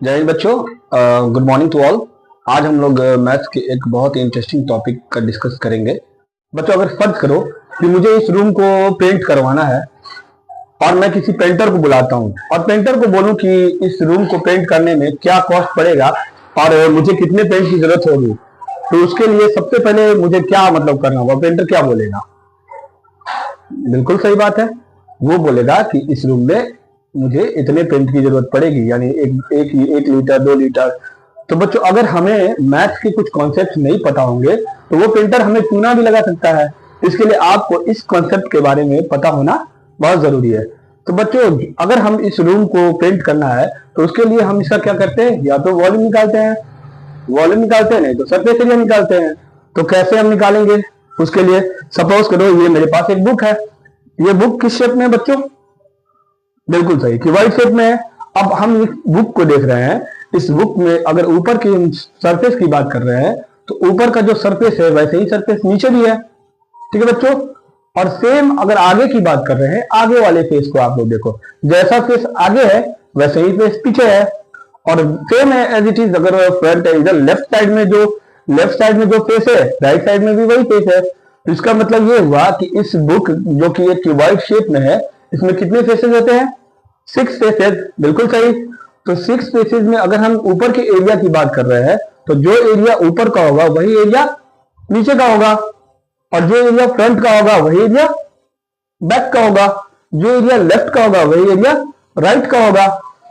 जय हिंद बच्चों। Good morning to all. आज हम लोग मैथ्स के एक बहुत ही इंटरेस्टिंग टॉपिक का डिस्कस करेंगे। बच्चों, अगर फर्ज करो कि मुझे इस रूम को पेंट करवाना है और मैं किसी पेंटर को बुलाता हूं और पेंटर को बोलूं कि इस रूम को पेंट करने में क्या कॉस्ट पड़ेगा और मुझे कितने पेंट की जरूरत होगी, तो उसके लिए सबसे पहले मुझे क्या करना होगा। पेंटर क्या बोलेगा? बिल्कुल सही बात है, वो बोलेगा कि इस रूम में मुझे इतने पेंट की जरूरत पड़ेगी, यानी एक लीटर 2 लीटर। तो बच्चों, अगर हमें मैथ्स के कुछ कॉन्सेप्ट नहीं पता होंगे तो वो पेंटर हमें चूना भी लगा सकता है। इसके लिए आपको इस कॉन्सेप्ट के बारे में पता होना बहुत जरूरी है। तो बच्चों, अगर हम इस रूम को पेंट करना है तो उसके लिए हम इसका क्या करते हैं, या तो वॉल्यूम निकालते हैं, नहीं तो सरफेस एरिया निकालते हैं। तो कैसे हम निकालेंगे? उसके लिए सपोज करो ये मेरे पास एक बुक है। ये बुक किस शेप में है बच्चों? बिल्कुल सही, क्यूबॉइड शेप में है। अब हम इस बुक को देख रहे हैं, इस बुक में अगर ऊपर की सरफेस की बात कर रहे हैं तो ऊपर का जो सरफेस है वैसे ही सरफेस नीचे भी है। ठीक है बच्चों। और सेम अगर आगे की बात कर रहे हैं, आगे वाले फेस को आप लोग देखो, जैसा फेस आगे है वैसे ही फेस पीछे है और सेम है एज इट इज। अगर फ्रंट है, इधर लेफ्ट साइड में जो फेस है, राइट साइड में भी वही फेस है। तो इसका मतलब ये हुआ कि इस बुक जो कि एक क्यूबॉइड शेप में है, इसमें कितने फेसेस होते हैं? 6 फेसेस। बिल्कुल सही। तो 6 फेसेस में अगर हम ऊपर के एरिया की बात कर रहे हैं तो जो एरिया ऊपर का होगा वही एरिया नीचे का होगा, और जो एरिया फ्रंट का होगा वही एरिया बैक का होगा, जो एरिया लेफ्ट का होगा वही एरिया राइट का होगा।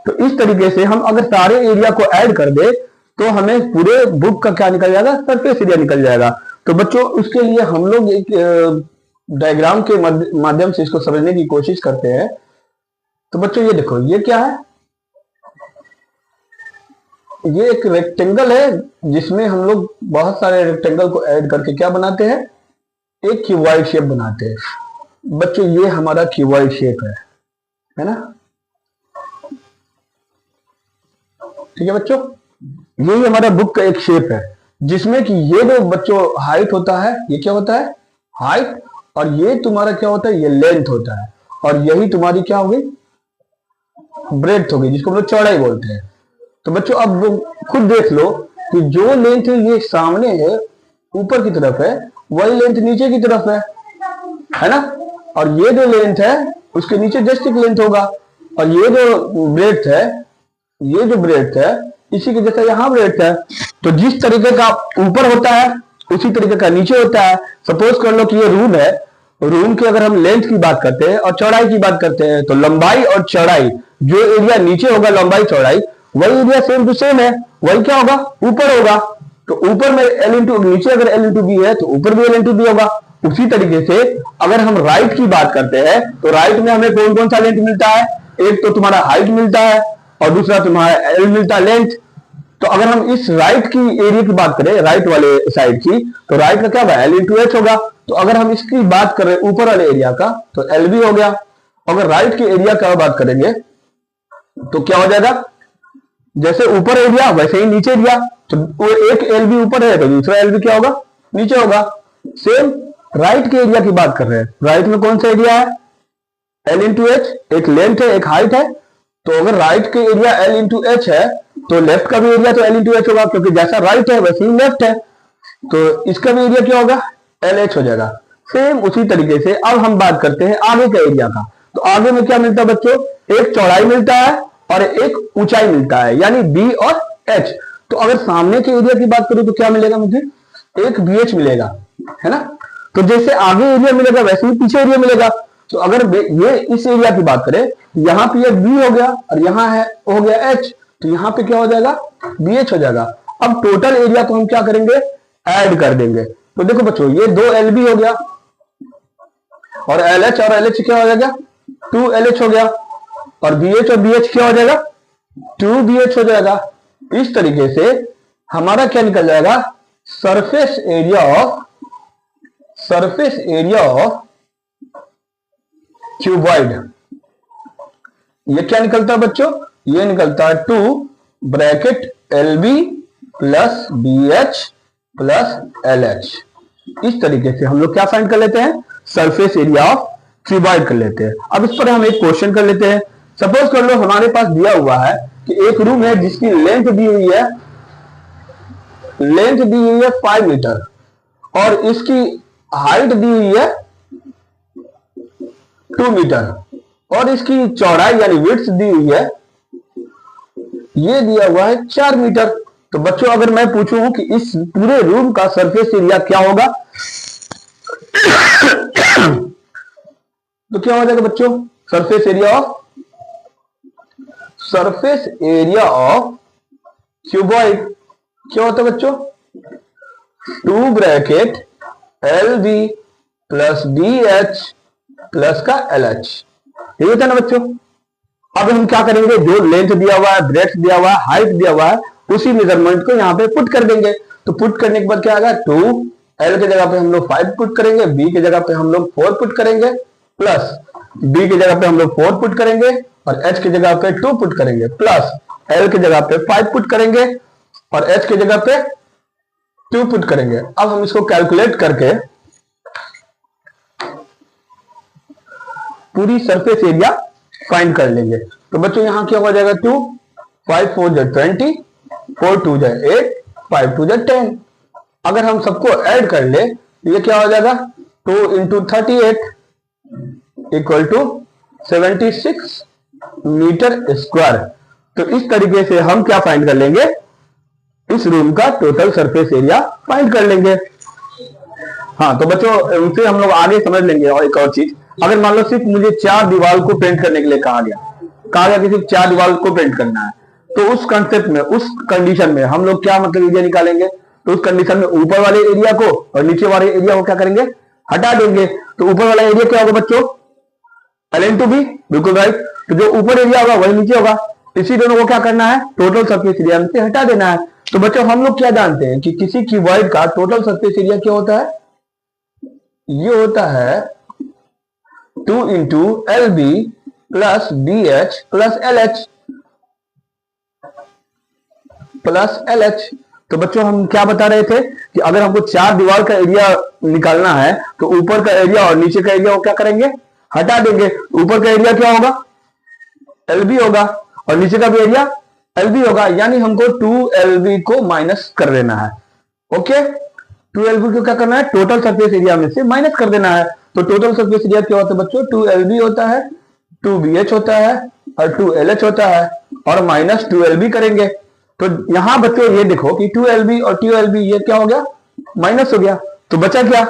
तो इस तरीके से हम अगर सारे एरिया को ऐड कर दे तो हमें पूरे बुक का क्या निकल जाएगा? सरफेस एरिया निकल जाएगा। तो बच्चों, उसके लिए हम लोग एक डायग्राम के माध्यम से इसको समझने की कोशिश करते हैं। तो बच्चों ये देखो, ये क्या है? ये एक रेक्टेंगल है जिसमें हम लोग बहुत सारे रेक्टेंगल को ऐड करके क्या बनाते हैं? एक क्यूबॉइड शेप बनाते हैं। बच्चों, ये हमारा क्यूबॉइड शेप है ना? ठीक है बच्चों, यही हमारा बुक का एक शेप है जिसमें कि ये जो बच्चों हाइट होता है, ये क्या होता है? हाइट। और ये तुम्हारा क्या होता है? ये लेंथ होता है। और यही तुम्हारी क्या होगी? ब्रेड्थ होगी, जिसको हम लोग चौड़ाई बोलते हैं। तो बच्चों, अब खुद देख लो कि जो लेंथ ये सामने है, ऊपर की तरफ है, वही लेंथ नीचे की तरफ है ना? और ये जो लेंथ है उसके नीचे जस्ट एक लेंथ होगा। और ये जो ब्रेड्थ है इसी के जैसा यहाँ ब्रेड्थ है। तो जिस तरीके का ऊपर होता है उसी तरीके का नीचे होता है। सपोज कर लो कि ये रूम है, रूम की अगर हम लेंथ की बात करते हैं और चौड़ाई की बात करते हैं तो लंबाई और चौड़ाई, जो एरिया नीचे होगा लंबाई चौड़ाई, वही एरिया सेम टू सेम है, वही क्या होगा? ऊपर होगा। तो ऊपर में L इंटू नीचे अगर L इंटू बी है तो ऊपर भी L इंटू बी होगा। उसी तरीके से अगर हम राइट की बात करते हैं तो राइट में हमें कौन कौन सा लेंथ मिलता है? एक तो तुम्हारा हाइट मिलता है और दूसरा तुम्हारा L मिलता है, लेंथ। तो अगर हम इस राइट की एरिया की बात करें, राइट वाले साइड की, तो राइट का क्या होगा? L इंटू एच होगा। तो अगर हम इसकी बात करें ऊपर वाले एरिया का तो L भी हो गया। अगर राइट के एरिया का बात करेंगे तो क्या हो जाएगा? जैसे ऊपर एरिया वैसे ही नीचे एरिया। तो वो एक एल भी ऊपर है तो दूसरा एल भी क्या होगा? नीचे होगा। सेम राइट के एरिया की बात कर रहे हैं, राइट में कौन सा एरिया है? एल इंटू एच, एक लेंथ है एक हाइट है। तो अगर राइट के एरिया एल इंटू एच है तो लेफ्ट का भी एरिया तो एल इंटू एच होगा, क्योंकि जैसा राइट है वैसे ही लेफ्ट है। तो इसका भी एरिया क्या होगा? एल एच हो जाएगा। सेम उसी तरीके से अब हम बात करते हैं आगे के एरिया का। तो आगे में क्या मिलता है बच्चों? एक चौड़ाई मिलता है और एक ऊंचाई मिलता है, यानी बी और एच। तो अगर सामने के एरिया की बात करूं तो क्या मिलेगा मुझे? एक बी एच मिलेगा, है ना? तो जैसे आगे एरिया मिलेगा वैसे ही पीछे एरिया मिलेगा। तो अगर ये इस एरिया की बात करें, यहाँ पे ये बी हो गया और यहाँ है हो गया एच, तो यहाँ पे क्या हो जाएगा? बी एच हो जाएगा। अब टोटल एरिया को हम क्या करेंगे? ऐड कर देंगे। तो देखो बच्चों, ये 2 एल बी हो गया और एल एच और एल एच क्या हो जाएगा? 2 एल एच हो गया। और बी एच और बी एच क्या हो जाएगा? 2 बी एच हो जाएगा। इस तरीके से हमारा क्या निकल जाएगा? Surface area of cuboid. ये क्या निकलता है बच्चों? ये निकलता है 2 bracket L B plus B H plus L H. इस तरीके से हम लोग क्या फाइंड कर लेते हैं? सरफेस एरिया ऑफ क्यूबॉइड कर लेते हैं। अब इस पर हम एक क्वेश्चन कर लेते हैं। सपोज कर लो हमारे पास दिया हुआ है कि एक रूम है जिसकी लेंथ दी हुई है 5 मीटर और इसकी हाइट दी हुई है 2 मीटर और इसकी चौड़ाई यानी विड्थ दी हुई है, ये दिया हुआ है 4 मीटर। तो बच्चों अगर मैं पूछूं कि इस पूरे रूम का सरफेस एरिया क्या होगा तो क्या हो जाएगा बच्चों? सरफेस एरिया ऑफ क्यूबॉइड क्या होता है बच्चों? 2 bracket LB plus BH plus का LH, ये होता है ना बच्चों। अब हम क्या करेंगे, जो लेंथ दिया हुआ है, ब्रेड्थ दिया हुआ है, हाइट दिया हुआ है, उसी मेजरमेंट को यहाँ पे पुट कर देंगे। तो पुट करने के बाद क्या आएगा, 2L की जगह पे हम लोग 5 पुट करेंगे, B की जगह पे हम लोग 4 पुट करेंगे, प्लस B की जगह पे हम लोग 4 पुट करेंगे और H की जगह पे 2 पुट करेंगे, प्लस L की जगह पे 5 पुट करेंगे और H की जगह पे 2 पुट करेंगे। अब हम इसको कैलकुलेट करके पूरी सरफेस एरिया फाइंड कर लेंगे। तो बच्चों यहां क्या हो जाएगा, 2 5 4 20 4 2 8 5 2 10। अगर हम सबको ऐड कर ले तो ये क्या हो जाएगा, 2 into 38 equal to 76 metre square. तो इस तरीके से हम क्या फाइंड कर लेंगे, इस रूम का टोटल सरफेस एरिया फाइंड कर लेंगे। हाँ तो बच्चों उनसे हम लोग आगे समझ लेंगे। और एक और चीज, अगर मान लो सिर्फ मुझे 4 दीवार को पेंट करने के लिए कहा गया कि सिर्फ 4 दीवार को पेंट करना है, तो उस कंसेप्ट में, उस कंडीशन में हम लोग क्या मतलब एरिया निकालेंगे, तो उस कंडीशन में ऊपर वाले एरिया को और नीचे वाले एरिया को क्या करेंगे, हटा देंगे। तो ऊपर वाला एरिया क्या होगा बच्चों, L×B, बिल्कुल राइट। तो जो ऊपर एरिया होगा वही नीचे होगा, इसी दोनों को क्या करना है, टोटल सरफेस एरिया में से हटा देना है। तो बच्चों हम लोग क्या जानते हैं कि किसी क्यूबॉइड का टोटल सरफेस एरिया क्या होता है, ये होता है 2 into LB plus BH plus LH। तो बच्चों हम क्या बता रहे थे कि अगर हमको 4 दीवार का एरिया निकालना है तो ऊपर का एरिया और नीचे का एरिया को क्या करेंगे, हटा देंगे। ऊपर का एरिया क्या होगा, LB होगा और नीचे का भी एरिया LB होगा, यानी हमको 2LB को माइनस कर देना है। ओके, 2LB को क्या करना है, टोटल सरफेस एरिया में से माइनस कर देना है। तो टोटल सरफेस एरिया क्या होता है बच्चों, 2LB होता है, 2BH होता है और 2LH होता है और माइनस 2LB करेंगे। तो यहां बच्चों ये देखो कि 2LB और 2LB ये क्या हो गया, माइनस हो गया। तो बचा क्या,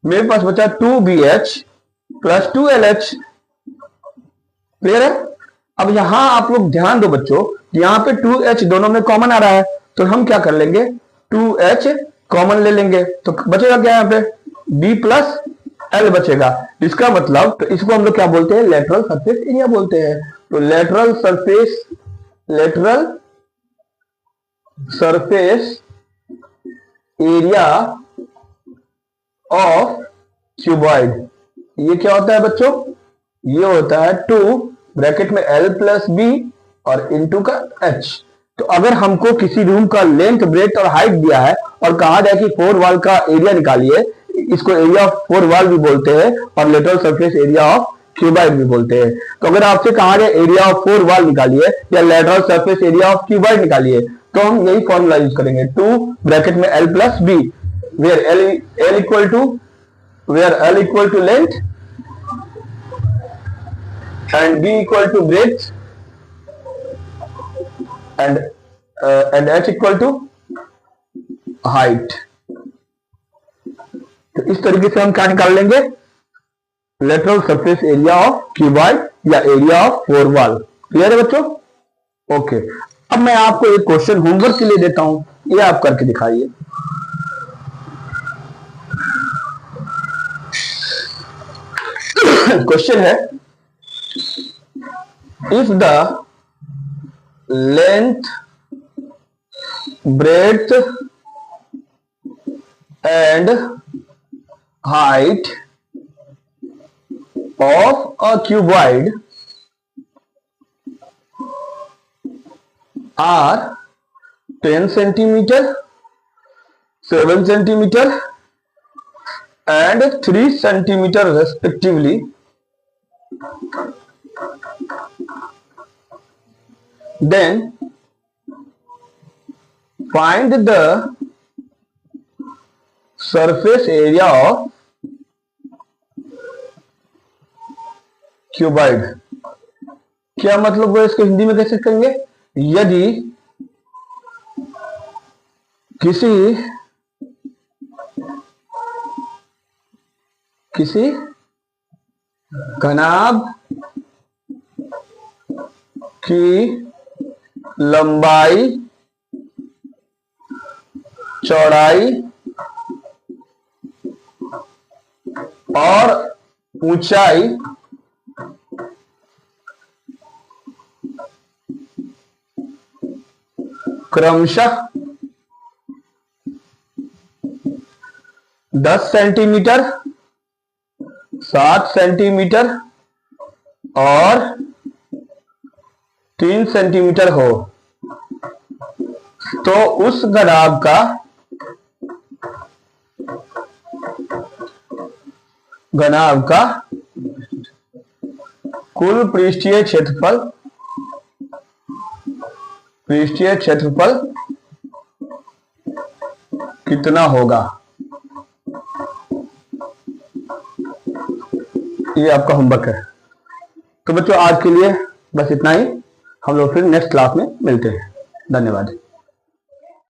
मेरे पास बचा 2BH प्लस 2LH। क्लियर है? अब यहां आप लोग ध्यान दो बच्चों, यहां पे 2H दोनों में कॉमन आ रहा है, तो हम क्या कर लेंगे, 2H कॉमन ले लेंगे। तो बचेगा क्या, यहाँ पे B प्लस L बचेगा। इसका मतलब, तो इसको हम लोग क्या बोलते हैं, लेटरल सरफेस एरिया बोलते हैं। तो lateral surface area of cuboid, ये क्या होता है बच्चों, ये होता है 2 ब्रैकेट में L प्लस B और इनटू का H। तो अगर हमको किसी रूम का लेंथ, ब्रेड्थ और हाइट दिया है और कहा जाए कि 4 वॉल का एरिया निकालिए, इसको एरिया ऑफ 4 वॉल भी बोलते हैं और lateral surface area of cuboid भी बोलते हैं। तो अगर आपसे कहा जाए एरिया ऑफ 4 वॉल निकालिए या lateral surface area of cuboid निकालिए, तो हम यही फॉर्मूला यूज करेंगे, 2 ब्रैकेट में L plus B, where L equal to length and B equal to breadth and H equal to height। तो इस तरीके से हम क्या निकाल लेंगे, lateral surface area of cuboid या एरिया ऑफ 4 वॉल। क्लियर है बच्चों? ओके, अब मैं आपको एक क्वेश्चन होमवर्क के लिए देता हूं, ये आप करके दिखाइए। क्वेश्चन है, if the length, breadth and height of a cuboid are 10 centimeter, 7 centimeter and 3 centimeter respectively, then find the surface area of cuboid. क्या मतलब वो इसको हिंदी में कैसे करेंगे? यदि किसी घनाभ की लंबाई, चौड़ाई और ऊंचाई क्रमशः 10 सेंटीमीटर, 7 सेंटीमीटर और 3 सेंटीमीटर हो, तो उस घनाभ का कुल पृष्ठीय क्षेत्रफल कितना होगा? ये आपका होमवर्क है। तो बच्चों आज के लिए बस इतना ही। हम लोग फिर नेक्स्ट क्लास में मिलते हैं। धन्यवाद।